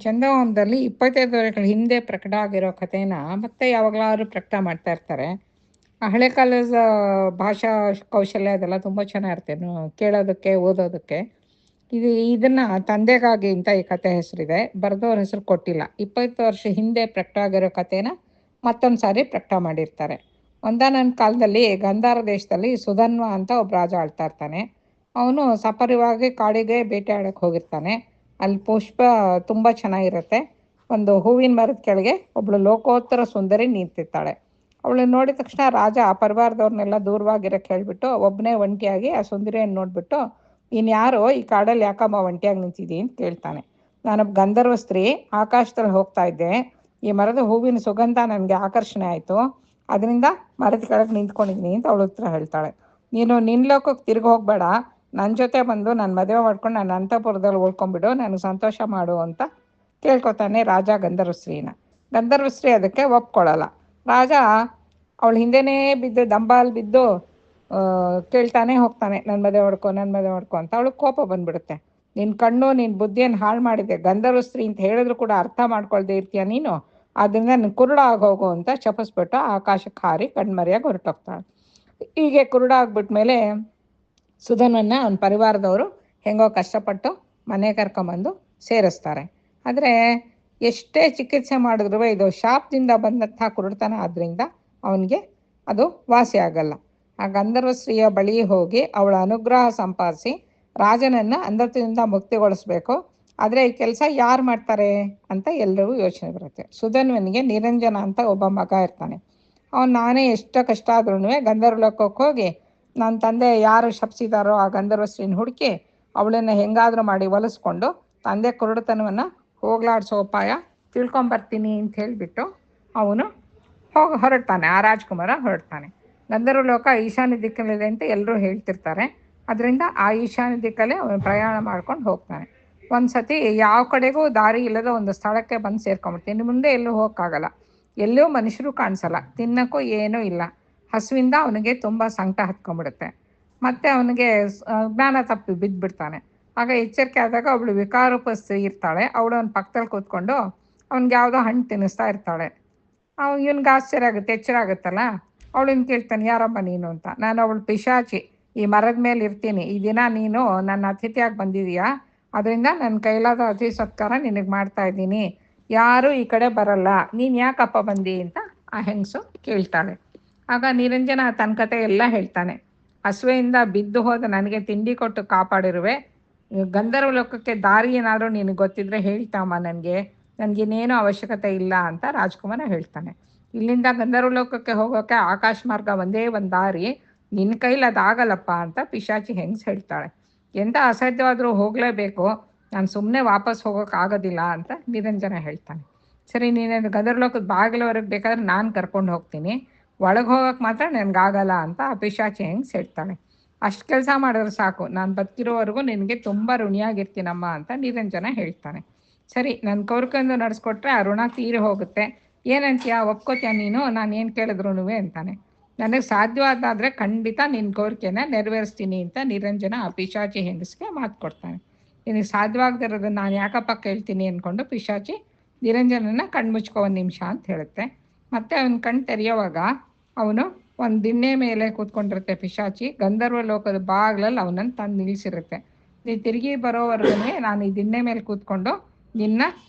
ಚಂದಮಾಮದಲ್ಲಿ 25 ವರ್ಷಗಳ ಹಿಂದೆ ಪ್ರಕಟ ಆಗಿರೋ ಕಥೆನ ಮತ್ತೆ ಯಾವಾಗಲಾದ್ರೂ ಪ್ರಕಟ ಮಾಡ್ತಾ ಇರ್ತಾರೆ. ಆ ಹಳೆ ಕಾಲದ ಭಾಷಾ ಕೌಶಲ್ಯ ಅದೆಲ್ಲ ತುಂಬ ಚೆನ್ನಾಗಿರುತ್ತೆ ಕೇಳೋದಕ್ಕೆ, ಓದೋದಕ್ಕೆ. ಇದನ್ನು ತಂದೆಗಾಗಿ ಅಂತ ಈ ಕಥೆ ಹೆಸರಿದೆ. ಬರೆದವ್ರ ಹೆಸರು ಕೊಟ್ಟಿಲ್ಲ. 20 ವರ್ಷ ಹಿಂದೆ ಪ್ರಕಟ ಆಗಿರೋ ಕಥೆನ ಮತ್ತೊಂದು ಸಾರಿ ಪ್ರಕಟ ಮಾಡಿರ್ತಾರೆ. ಒಂದಾನೊಂದು ಕಾಲದಲ್ಲಿ ಗಂಧಾರ ದೇಶದಲ್ಲಿ ಸುಧನ್ವ ಅಂತ ಒಬ್ಬ ರಾಜ ಆಳ್ತಾ ಇರ್ತಾನೆ. ಅವನು ಸಪರಿವಾಗಿ ಕಾಡಿಗೆ ಬೇಟೆಯಾಡಕ್ಕೆ ಹೋಗಿರ್ತಾನೆ. ಅಲ್ಲಿ ಪುಷ್ಪ ತುಂಬ ಚೆನ್ನಾಗಿರುತ್ತೆ. ಒಂದು ಹೂವಿನ ಮರದ ಕೆಳಗೆ ಒಬ್ಬಳು ಲೋಕೋತ್ತರ ಸುಂದರಿ ನಿಂತಿರ್ತಾಳೆ. ಅವಳನ್ನ ನೋಡಿದ ತಕ್ಷಣ ರಾಜ ಆ ಪರಿವಾರದವ್ರನ್ನೆಲ್ಲ ದೂರವಾಗಿರೋಕ್ಕೆ ಹೇಳಿಬಿಟ್ಟು ಒಬ್ಬನೇ ಒಂಟಿಯಾಗಿ ಆ ಸುಂದರಿಯನ್ನು ನೋಡಿಬಿಟ್ಟು, ಇನ್ಯಾರೋ ಈ ಕಾಡಲ್ಲಿ ಯಾಕಮ್ಮ ಒಂಟಿಯಾಗಿ ನಿಂತಿದ್ದೀನಿ ಅಂತ ಕೇಳ್ತಾನೆ. ನಾನೊಬ್ಬ ಗಂಧರ್ವ ಸ್ತ್ರೀ, ಆಕಾಶದಲ್ಲಿ ಹೋಗ್ತಾ ಇದ್ದೆ. ಈ ಮರದ ಹೂವಿನ ಸುಗಂಧ ನನಗೆ ಆಕರ್ಷಣೆ ಆಯಿತು, ಅದರಿಂದ ಮರದ ಕೆಳಗೆ ನಿಂತ್ಕೊಂಡಿದ್ದೀನಿ ಅಂತ ಅವಳು ಉತ್ತರ ಹೇಳ್ತಾಳೆ. ನೀನು ನಿನ್ನ ಲೋಕಕ್ಕೆ ತಿರುಗಿ ಹೋಗಬೇಡ, ನನ್ನ ಜೊತೆ ಬಂದು ನನ್ನ ಮದುವೆ ಮಾಡ್ಕೊಂಡು ನನ್ನ ಅಂತಃಪುರದಲ್ಲಿ ಉಳ್ಕೊಂಡ್ಬಿಡು, ನನಗೆ ಸಂತೋಷ ಮಾಡು ಅಂತ ಕೇಳ್ಕೊತಾನೆ ರಾಜ ಗಂಧರ್ವಶ್ರೀನ. ಗಂಧರ್ವಶ್ರೀ ಅದಕ್ಕೆ ಒಪ್ಕೊಳ್ಳಲ್ಲ. ರಾಜ ಅವಳು ಹಿಂದೆನೇ ಬಿದ್ದು ದಂಬಾಲ್ ಬಿದ್ದು ಕೇಳ್ತಾನೆ ಹೋಗ್ತಾನೆ, ನನ್ನ ಮದುವೆ ಮಾಡ್ಕೊ ಅಂತ. ಅವಳು ಕೋಪ ಬಂದ್ಬಿಡುತ್ತೆ. ನಿನ್ನ ಕಣ್ಣು ನಿನ್ನ ಬುದ್ಧಿಯನ್ನು ಹಾಳು ಮಾಡಿದೆ, ಗಂಧರ್ವಶ್ರೀ ಅಂತ ಹೇಳಿದ್ರು ಕೂಡ ಅರ್ಥ ಮಾಡ್ಕೊಳ್ದೆ ಇರ್ತೀಯ ನೀನು, ಆದ್ದರಿಂದ ನಿನ್ನ ಕುರುಡ ಆಗೋಗು ಅಂತ ಚಪಿಸ್ಬಿಟ್ಟು ಆಕಾಶಕ್ಕೆ ಹಾರಿ ಕಣ್ಮರೆಯಾಗಿ ಹೊರಟೋಗ್ತಾಳೆ. ಹೀಗೆ ಕುರುಡ ಆಗ್ಬಿಟ್ಮೇಲೆ ಸುಧನ್ವನ್ನ ಅವನ ಪರಿವಾರದವರು ಹೆಂಗೋ ಕಷ್ಟಪಟ್ಟು ಮನೆ ಕರ್ಕೊಂಬಂದು ಸೇರಿಸ್ತಾರೆ. ಆದರೆ ಎಷ್ಟೇ ಚಿಕಿತ್ಸೆ ಮಾಡಿದ್ರೂ ಇದು ಶಾಪದಿಂದ ಬಂದಂಥ ಕುರುಡ್ತನ ಆದ್ದರಿಂದ ಅವನಿಗೆ ಅದು ವಾಸಿ ಆಗಲ್ಲ. ಆ ಗಂಧರ್ವಶ್ರೀಯ ಬಳಿ ಹೋಗಿ ಅವಳ ಅನುಗ್ರಹ ಸಂಪಾದಿಸಿ ರಾಜನನ್ನು ಅಂಧತ್ವದಿಂದ ಮುಕ್ತಿಗೊಳಿಸ್ಬೇಕು. ಆದರೆ ಈ ಕೆಲಸ ಯಾರು ಮಾಡ್ತಾರೆ ಅಂತ ಎಲ್ಲರಿಗೂ ಯೋಚನೆ ಬರುತ್ತೆ. ಸುಧನ್ವನಿಗೆ ನಿರಂಜನ ಅಂತ ಒಬ್ಬ ಮಗ ಇರ್ತಾನೆ. ಅವನು ನಾನೇ ಎಷ್ಟು ಕಷ್ಟ ಆದ್ರೂ ಗಂಧರ್ವಲೋಕಕ್ಕೆ ಹೋಗಿ ನನ್ನ ತಂದೆ ಯಾರು ಶಪಿಸಿದಾರೋ ಆ ಗಂಧರ್ವಶ್ರೀನ ಹುಡುಕಿ ಅವಳನ್ನು ಹೆಂಗಾದರೂ ಮಾಡಿ ಒಲಿಸ್ಕೊಂಡು ತಂದೆ ಕುರುಡುತನವನ್ನು ಹೋಗ್ಲಾಡಿಸೋ ಉಪಾಯ ತಿಳ್ಕೊಂಬರ್ತೀನಿ ಅಂತ ಹೇಳಿಬಿಟ್ಟು ಅವನು ಹೊರಡ್ತಾನೆ. ಆ ರಾಜ್ಕುಮಾರ ಹೊರಡ್ತಾನೆ. ಗಂಧರ್ವಲೋಕ ಈಶಾನ್ಯ ದಿಕ್ಕಲ್ಲಿದೆ ಅಂತ ಎಲ್ಲರೂ ಹೇಳ್ತಿರ್ತಾರೆ. ಅದರಿಂದ ಆ ಈಶಾನ್ಯ ದಿಕ್ಕಲ್ಲೇ ಅವನು ಪ್ರಯಾಣ ಮಾಡ್ಕೊಂಡು ಹೋಗ್ತಾನೆ. ಒಂದು ಸತಿ ಯಾವ ಕಡೆಗೂ ದಾರಿ ಇಲ್ಲದ ಒಂದು ಸ್ಥಳಕ್ಕೆ ಬಂದು ಸೇರ್ಕೊಂಡ್ಬಿಡ್ತೀನಿ. ಮುಂದೆ ಎಲ್ಲೂ ಹೋಗೋಕ್ಕಾಗಲ್ಲ, ಎಲ್ಲೂ ಮನುಷ್ಯರು ಕಾಣಿಸಲ್ಲ, ತಿನ್ನೋಕ್ಕೂ ಏನೂ ಇಲ್ಲ. ಹಸುವಿಂದ ಅವನಿಗೆ ತುಂಬ ಸಂಕಟ ಹತ್ಕೊಂಡ್ಬಿಡುತ್ತೆ. ಮತ್ತು ಅವನಿಗೆ ಜ್ಞಾನ ತಪ್ಪಿ ಬಿದ್ದುಬಿಡ್ತಾನೆ. ಆಗ ಎಚ್ಚರಿಕೆ ಆದಾಗ ಅವಳು ವಿಕಾರೂಪಸ್ಥಿ ಇರ್ತಾಳೆ. ಅವಳು ಅವನ ಪಕ್ಕದಲ್ಲಿ ಕೂತ್ಕೊಂಡು ಅವ್ನಿಗೆ ಯಾವುದೋ ಹಣ್ಣು ತಿನ್ನಿಸ್ತಾ ಇರ್ತಾಳೆ. ಇವನಿಗೆ ಆಶ್ಚರ್ಯ ಆಗುತ್ತೆ, ಎಚ್ಚರ ಆಗುತ್ತಲ್ಲ. ಅವಳನ್ನ ಕೇಳ್ತಾನೆ, ಯಾರಮ್ಮ ನೀನು ಅಂತ. ನಾನು ಅವಳು ಪಿಶಾಚಿ, ಈ ಮರದ ಮೇಲೆ ಇರ್ತೀನಿ. ಈ ದಿನ ನೀನು ನನ್ನ ಅತಿಥಿಯಾಗಿ ಬಂದಿದೀಯಾ, ಅದರಿಂದ ನನ್ನ ಕೈಲಾದ ಅತಿ ಸತ್ಕಾರ ನಿನಗೆ ಮಾಡ್ತಾ ಇದ್ದೀನಿ, ಯಾರೂ ಈ ಕಡೆ ಬರಲ್ಲ, ನೀನು ಯಾಕಪ್ಪ ಬಂದಿ ಅಂತ ಆ ಹೆಂಗಸು ಕೇಳ್ತಾಳೆ. ಆಗ ನಿರಂಜನ ತನ್ನ ಕತೆ ಎಲ್ಲ ಹೇಳ್ತಾನೆ. ಹಸುವೆಯಿಂದ ಬಿದ್ದು ಹೋದ ನನಗೆ ತಿಂಡಿ ಕೊಟ್ಟು ಕಾಪಾಡಿರುವೆ, ಗಂಧರ್ವ ಲೋಕಕ್ಕೆ ದಾರಿ ಏನಾದರೂ ನಿನಗೆ ಗೊತ್ತಿದ್ರೆ ಹೇಳ್ತಾಮ್ಮ, ನನಗೇನೇನೂ ಅವಶ್ಯಕತೆ ಇಲ್ಲ ಅಂತ ರಾಜ್ಕುಮಾರ ಹೇಳ್ತಾನೆ. ಇಲ್ಲಿಂದ ಗಂಧರ್ವ ಲೋಕಕ್ಕೆ ಹೋಗೋಕ್ಕೆ ಆಕಾಶ ಮಾರ್ಗ ಒಂದೇ ಒಂದು ದಾರಿ, ನಿನ್ನ ಕೈಲಿ ಅದಾಗಲ್ಲಪ್ಪ ಅಂತ ಪಿಶಾಚಿ ಹೆಂಗಸು ಹೇಳ್ತಾಳೆ. ಎಂಥ ಅಸಾಧ್ಯವಾದರೂ ಹೋಗಲೇಬೇಕು, ನಾನು ಸುಮ್ಮನೆ ವಾಪಸ್ ಹೋಗೋಕ್ಕಾಗೋದಿಲ್ಲ ಅಂತ ನಿರಂಜನ ಹೇಳ್ತಾನೆ. ಸರಿ, ನೀನು ಗಂಧರ್ವ ಲೋಕದ ಬಾಗಿಲವರೆಗೆ ಬೇಕಾದ್ರೆ ನಾನು ಕರ್ಕೊಂಡು ಹೋಗ್ತೀನಿ, ಒಳಗೆ ಹೋಗೋಕೆ ಮಾತ್ರ ನನಗಾಗಲ್ಲ ಅಂತ ಆ ಪಿಶಾಚಿ ಹೆಂಗಸು ಹೇಳ್ತಾಳೆ. ಅಷ್ಟು ಕೆಲಸ ಮಾಡಿದ್ರೆ ಸಾಕು, ನಾನು ಬದುಕಿರೋವರೆಗೂ ನಿನಗೆ ತುಂಬ ಋಣಿಯಾಗಿರ್ತೀನಮ್ಮ ಅಂತ ನಿರಂಜನ ಹೇಳ್ತಾನೆ. ಸರಿ, ನನ್ನ ಕೋರಿಕೆಯನ್ನು ನಡೆಸ್ಕೊಟ್ರೆ ಆ ಋಣ ತೀರಿ ಹೋಗುತ್ತೆ, ಏನಂತೀಯ, ಒಪ್ಕೋತೀಯ ನೀನು ನಾನು ಏನು ಕೇಳಿದ್ರು ಅಂತಾನೆ. ನನಗೆ ಸಾಧ್ಯವಾದಾದರೆ ಖಂಡಿತ ನಿನ್ನ ಕೋರಿಕೆನ ನೆರವೇರಿಸ್ತೀನಿ ಅಂತ ನಿರಂಜನ ಆ ಪಿಶಾಚಿ ಹೆಂಗಸಿಗೆ ಮಾತು ಕೊಡ್ತಾನೆ. ನಿನಗೆ ಸಾಧ್ಯವಾಗದಿರೋದನ್ನು ನಾನು ಯಾಕಪ್ಪ ಕೇಳ್ತೀನಿ ಅಂದ್ಕೊಂಡು ಪಿಶಾಚಿ ನಿರಂಜನನ ಕಣ್ಮುಚ್ಕೊ ಒಂದು ನಿಮಿಷ ಅಂತ ಹೇಳುತ್ತೆ. ಮತ್ತೆ ಅವನ ಕಣ್ಣು ತೆರೆಯೋವಾಗ ಅವನು ಒಂದು ದಿಣ್ಣೆ ಮೇಲೆ ಕೂತ್ಕೊಂಡಿರುತ್ತೆ ಪಿಶಾಚಿ. ಗಂಧರ್ವ ಲೋಕದ ಬಾಗಿಲಲ್ಲಿ ಅವನನ್ನು ತಂದು ನಿಲ್ಲಿಸಿರುತ್ತೆ. ನೀನು ತಿರುಗಿ ಬರೋವರೆಗೂ ನಾನು ಈ ದಿಣ್ಣೆ ಮೇಲೆ ಕೂತ್ಕೊಂಡು ನಿನ್ನ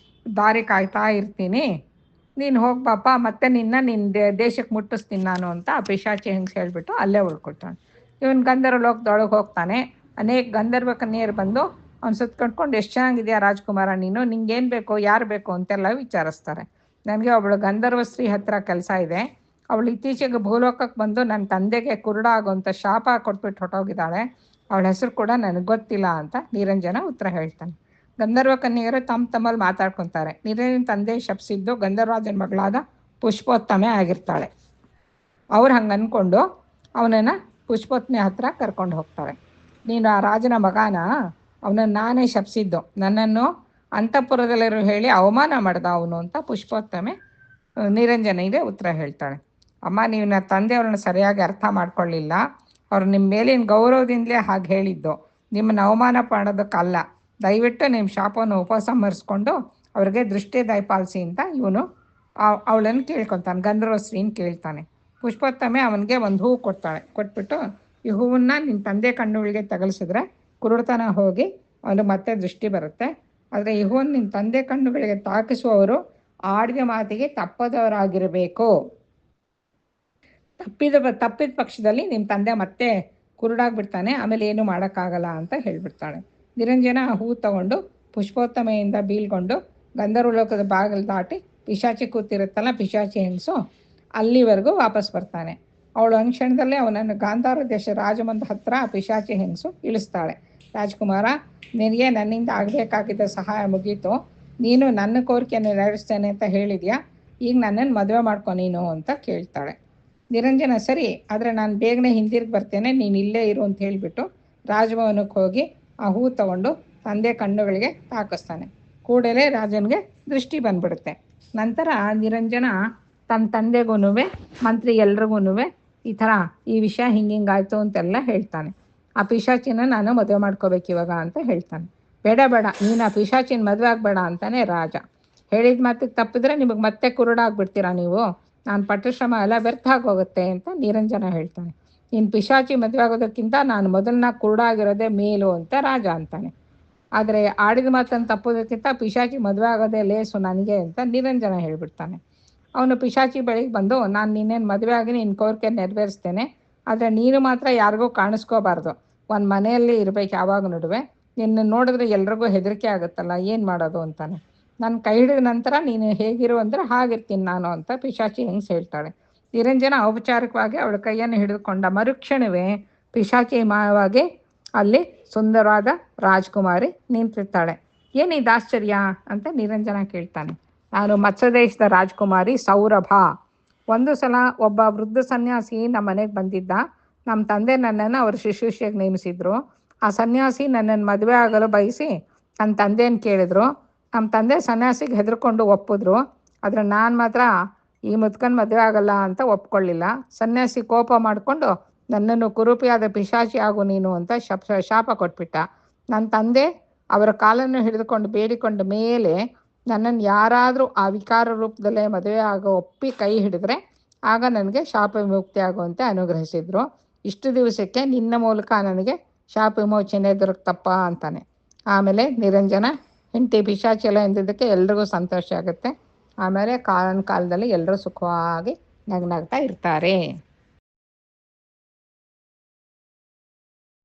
ದಾರಿ ಕಾಯ್ತಾ ಇರ್ತೀನಿ, ನೀನು ಹೋಗ್ಬಾಪ, ಮತ್ತೆ ನಿನ್ನ ದೇಶಕ್ಕೆ ಮುಟ್ಟಿಸ್ತೀನಿ ನಾನು ಅಂತ ಆ ಪಿಶಾಚಿ ಹೆಂಗಸು ಹೇಳಿಬಿಟ್ಟು ಅಲ್ಲೇ ಉಳ್ಕೊಳ್ತಾನೆ. ಇವನು ಗಂಧರ್ವ ಲೋಕದೊಳಗೆ ಹೋಗ್ತಾನೆ. ಅನೇಕ ಗಂಧರ್ವ ಕನ್ಯೆಯರು ಬಂದು ಅವ್ನು ಸುತ್ಕೊಂಡ್ಕೊಂಡು, ಎಷ್ಟು ಚೆನ್ನಾಗಿದೆಯಾ ರಾಜ್ಕುಮಾರ ನೀನು, ನಿಂಗೇನು ಬೇಕು, ಯಾರು ಬೇಕು ಅಂತೆಲ್ಲ ವಿಚಾರಿಸ್ತಾರೆ. ನನಗೆ ಒಬ್ಬಳು ಗಂಧರ್ವಶ್ರೀ ಹತ್ರ ಕೆಲಸ ಇದೆ, ಅವಳು ಇತ್ತೀಚೆಗೆ ಭೂಲೋಕಕ್ಕೆ ಬಂದು ನನ್ನ ತಂದೆಗೆ ಕುರುಡ ಆಗೋಂಥ ಶಾಪ ಕೊಟ್ಬಿಟ್ಟು ಹೊಟ್ಟೋಗಿದ್ದಾಳೆ, ಅವಳ ಹೆಸರು ಕೂಡ ನನಗೆ ಗೊತ್ತಿಲ್ಲ ಅಂತ ನಿರಂಜನ ಉತ್ತರ ಹೇಳ್ತಾನೆ. ಗಂಧರ್ವ ಕನ್ಯೆಯರು ತಮ್ಮಲ್ಲಿ ಮಾತಾಡ್ಕೊತಾರೆ. ನಿರಂಜನ ತಂದೆ ಶಪಿಸಿದ್ದು ಗಂಧರ್ವರಾಜನ ಮಗಳಾದ ಪುಷ್ಪೋತ್ತಮೆ ಆಗಿರ್ತಾಳೆ. ಅವ್ರು ಹಂಗೆ ಅಂದ್ಕೊಂಡು ಅವನನ್ನು ಪುಷ್ಪೋತ್ತಮೆ ಹತ್ರ ಕರ್ಕೊಂಡು ಹೋಗ್ತಾರೆ. ನೀನು ಆ ರಾಜನ ಮಗನ, ಅವನನ್ನು ನಾನೇ ಶಪಿಸಿದ್ದು, ನನ್ನನ್ನು ಅಂತಃಪುರದಲ್ಲಿರೋ ಹೇಳಿ ಅವಮಾನ ಮಾಡ್ದ ಅವನು ಅಂತ ಪುಷ್ಪೋತ್ತಮೆ ನಿರಂಜನಿಗೆ ಉತ್ತರ ಹೇಳ್ತಾಳೆ. ಅಮ್ಮ, ನೀವು ನನ್ನ ತಂದೆಯವ್ರನ್ನ ಸರಿಯಾಗಿ ಅರ್ಥ ಮಾಡ್ಕೊಳ್ಳಿಲ್ಲ, ಅವ್ರು ನಿಮ್ಮ ಮೇಲಿನ ಗೌರವದಿಂದಲೇ ಹಾಗೆ ಹೇಳಿದ್ದು, ನಿಮ್ಮನ್ನು ಅವಮಾನ ಮಾಡೋದಕ್ಕಲ್ಲ. ದಯವಿಟ್ಟು ನಿಮ್ಮ ಶಾಪವನ್ನು ಉಪಸಂಹರಿಸ್ಕೊಂಡು ಅವ್ರಿಗೆ ದೃಷ್ಟಿ ದಯಪಾಲಿಸಿ ಅಂತ ಇವನು ಅವಳನ್ನು ಕೇಳ್ಕೊತಾನೆ, ಗಂಧರ್ವಶ್ರೀನ ಕೇಳ್ತಾನೆ. ಪುಷ್ಪೋತ್ತಮೆ ಅವನಿಗೆ ಒಂದು ಹೂವು ಕೊಡ್ತಾಳೆ. ಕೊಟ್ಬಿಟ್ಟು ಈ ಹೂವನ್ನು ನಿನ್ನ ತಂದೆ ಕಣ್ಣುಗಳಿಗೆ ತಗಲಿಸಿದ್ರೆ ಕುರುಡ್ತನ ಹೋಗಿ ಅವನು ಮತ್ತೆ ದೃಷ್ಟಿ ಬರುತ್ತೆ. ಆದರೆ ಈ ಹೂವನ್ನು ನಿನ್ನ ತಂದೆ ಕಣ್ಣುಗಳಿಗೆ ತಾಕಿಸುವವರು ಆಡಿದ ಮಾತಿಗೆ ತಪ್ಪದವರಾಗಿರಬೇಕು. ತಪ್ಪಿದ ಪಕ್ಷದಲ್ಲಿ ನಿಮ್ಮ ತಂದೆ ಮತ್ತೆ ಕುರುಡಾಗ್ಬಿಡ್ತಾನೆ, ಆಮೇಲೆ ಏನು ಮಾಡೋಕ್ಕಾಗಲ್ಲ ಅಂತ ಹೇಳ್ಬಿಡ್ತಾಳೆ. ನಿರಂಜನ ಆ ಹೂ ತಗೊಂಡು ಪುಷ್ಪೋತ್ತಮೆಯಿಂದ ಬೀಳ್ಕೊಂಡು ಗಂಧರ್ವಲೋಕದ ಬಾಗಿಲು ದಾಟಿ ಪಿಶಾಚಿ ಕೂತಿರುತ್ತಲ್ಲ, ಪಿಶಾಚಿ ಹೆಂಗಸು, ಅಲ್ಲಿವರೆಗೂ ವಾಪಸ್ ಬರ್ತಾನೆ. ಅವಳು ಅಂಕ್ಷಣದಲ್ಲೇ ಅವನನ್ನು ಗಾಂಧಾರ ದೇಶ ರಾಜಮಂದ ಹತ್ರ ಆ ಪಿಶಾಚಿ ಹೆಂಗಸು ಇಳಿಸ್ತಾಳೆ. ರಾಜ್ಕುಮಾರ, ನಿನಗೆ ನನ್ನಿಂದ ಆಗಬೇಕಾಗಿದ್ದ ಸಹಾಯ ಮುಗೀತು, ನೀನು ನನ್ನ ಕೋರಿಕೆಯನ್ನು ನೆರವೇರಿಸ್ತೇನೆ ಅಂತ ಹೇಳಿದ್ಯಾ, ಈಗ ನನ್ನನ್ನು ಮದುವೆ ಮಾಡ್ಕೊ ನೀನು ಅಂತ ಕೇಳ್ತಾಳೆ. ನಿರಂಜನ, ಸರಿ, ಆದರೆ ನಾನು ಬೇಗನೆ ಹಿಂದಿರುಗಿ ಬರ್ತೇನೆ, ನೀನು ಇಲ್ಲೇ ಇರು ಅಂತ ಹೇಳಿಬಿಟ್ಟು ರಾಜಭವನಕ್ಕೆ ಹೋಗಿ ಆ ಹೂ ತಗೊಂಡು ತಂದೆ ಕಣ್ಣುಗಳಿಗೆ ತಾಕಿಸ್ತಾನೆ. ಕೂಡಲೇ ರಾಜನಿಗೆ ದೃಷ್ಟಿ ಬಂದ್ಬಿಡುತ್ತೆ. ನಂತರ ನಿರಂಜನ ತನ್ನ ತಂದೆಗೂ ಮಂತ್ರಿ ಎಲ್ರಿಗೂ ಈ ಥರ ಈ ವಿಷಯ ಹಿಂಗಾಯ್ತು ಅಂತೆಲ್ಲ ಹೇಳ್ತಾನೆ. ಆ ಪಿಶಾಚಿನ ನಾನು ಮದುವೆ ಮಾಡ್ಕೋಬೇಕು ಇವಾಗ ಅಂತ ಹೇಳ್ತಾನೆ. ಬೇಡ ಬೇಡ, ನೀನು ಆ ಪಿಶಾಚಿನ ಮದುವೆ ಆಗಬೇಡ ಅಂತಾನೆ ರಾಜ. ಹೇಳಿದ ಮಾತಿಗೆ ತಪ್ಪಿದ್ರೆ ನಿಮಗೆ ಮತ್ತೆ ಕುರುಡಾಗ್ಬಿಡ್ತೀರಾ ನೀವು, ನಾನು ಪಟ್ಟಶ್ರಮ ಎಲ್ಲ ವ್ಯರ್ಥ ಆಗೋಗುತ್ತೆ ಅಂತ ನಿರಂಜನ ಹೇಳ್ತಾನೆ. ನೀನು ಪಿಶಾಚಿ ಮದುವೆ ಆಗೋದಕ್ಕಿಂತ ನಾನು ಮೊದಲನ್ನ ಕುರುಡಾಗಿರೋದೇ ಮೇಲು ಅಂತ ರಾಜ ಅಂತಾನೆ. ಆದರೆ ಆಡಿದ ಮಾತನ್ನು ತಪ್ಪೋದಕ್ಕಿಂತ ಪಿಶಾಚಿ ಮದುವೆ ಆಗೋದೇ ಲೇಸು ನನಗೆ ಅಂತ ನಿರಂಜನ ಹೇಳ್ಬಿಡ್ತಾನೆ. ಅವನು ಪಿಶಾಚಿ ಬಳಿಗೆ ಬಂದು, ನಾನು ನಿನ್ನೇನು ಮದುವೆ ಆಗಿ ನಿನ್ನ ಕೋರಿಕೆ ನೆರವೇರಿಸ್ತೇನೆ, ಆದರೆ ನೀನು ಮಾತ್ರ ಯಾರಿಗೂ ಕಾಣಿಸ್ಕೋಬಾರ್ದು, ಒಂದು ಮನೆಯಲ್ಲಿ ಇರಬೇಕು ಯಾವಾಗ ನಡುವೆ, ನಿನ್ನ ನೋಡಿದ್ರೆ ಎಲ್ರಿಗೂ ಹೆದರಿಕೆ ಆಗುತ್ತಲ್ಲ, ಏನು ಮಾಡೋದು ಅಂತಾನೆ. ನನ್ನ ಕೈ ಹಿಡಿದ ನಂತರ ನೀನು ಹೇಗಿರು ಅಂದರೆ ಹಾಗಿರ್ತೀನಿ ನಾನು ಅಂತ ಪಿಶಾಚಿ ಹೆಂಗ್ಸ್ ಹೇಳ್ತಾಳೆ. ನಿರಂಜನ ಔಪಚಾರಿಕವಾಗಿ ಅವಳ ಕೈಯನ್ನು ಹಿಡಿದುಕೊಂಡ ಮರುಕ್ಷಣವೇ ಪಿಶಾಚಿ ಮಾಯವಾಗಿ ಅಲ್ಲಿ ಸುಂದರವಾದ ರಾಜ್ಕುಮಾರಿ ನಿಂತಿರ್ತಾಳೆ. ಏನಿದು ಆಶ್ಚರ್ಯ ಅಂತ ನಿರಂಜನ ಕೇಳ್ತಾನೆ. ನಾನು ಮತ್ಸ್ಯದೇಶದ ರಾಜ್ಕುಮಾರಿ ಸೌರಭ. ಒಂದು ಸಲ ಒಬ್ಬ ವೃದ್ಧ ಸನ್ಯಾಸಿ ನಮ್ಮ ಮನೆಗೆ ಬಂದಿದ್ದ. ನಮ್ಮ ತಂದೆ ನನ್ನನ್ನು ಅವ್ರ ಶುಶ್ರೂಷೆಗೆ ನೇಮಿಸಿದ್ರು. ಆ ಸನ್ಯಾಸಿ ನನ್ನನ್ನು ಮದುವೆ ಆಗಲು ಬಯಸಿ ನನ್ನ ತಂದೆಯನ್ನು ಕೇಳಿದ್ರು. ನಮ್ಮ ತಂದೆ ಸನ್ಯಾಸಿಗೆ ಹೆದರ್ಕೊಂಡು ಒಪ್ಪಿದ್ರು. ಆದರೆ ನಾನು ಮಾತ್ರ ಈ ಮುದ್ಕನ್ ಮದುವೆ ಆಗಲ್ಲ ಅಂತ ಒಪ್ಕೊಳ್ಳಿಲ್ಲ. ಸನ್ಯಾಸಿ ಕೋಪ ಮಾಡಿಕೊಂಡು ನನ್ನನ್ನು ಕುರೂಪಿಯಾದ ಪಿಶಾಚಿ ಆಗು ನೀನು ಅಂತ ಶಾಪ ಕೊಟ್ಬಿಟ್ಟ. ನನ್ನ ತಂದೆ ಅವರ ಕಾಲನ್ನು ಹಿಡಿದುಕೊಂಡು ಬೇಡಿಕೊಂಡ ಮೇಲೆ ನನ್ನನ್ನು ಯಾರಾದರೂ ಆ ವಿಕಾರ ರೂಪದಲ್ಲೇ ಮದುವೆ ಆಗೋ ಒಪ್ಪಿ ಕೈ ಹಿಡಿದ್ರೆ ಆಗ ನನಗೆ ಶಾಪ ವಿಮುಕ್ತಿ ಆಗುವಂತೆ ಅನುಗ್ರಹಿಸಿದ್ರು. ಇಷ್ಟು ದಿವಸಕ್ಕೆ ನಿನ್ನ ಮೂಲಕ ನನಗೆ ಶಾಪ ವಿಮೋಚನೆ ದೊರಕ್ತಪ್ಪ ಅಂತಾನೆ. ಆಮೇಲೆ ನಿರಂಜನ ಹೆಂಡತಿ ಪಿಶಾಚಿ ಎಲ್ಲ ಎಂದಿದ್ದಕ್ಕೆ ಎಲ್ರಿಗೂ ಸಂತೋಷ ಆಗುತ್ತೆ. ಆಮೇಲೆ ಕಾಲದಲ್ಲಿ ಎಲ್ಲರೂ ಸುಖವಾಗಿ ನಗ್ನಗ್ತಾ ಇರ್ತಾರೆ.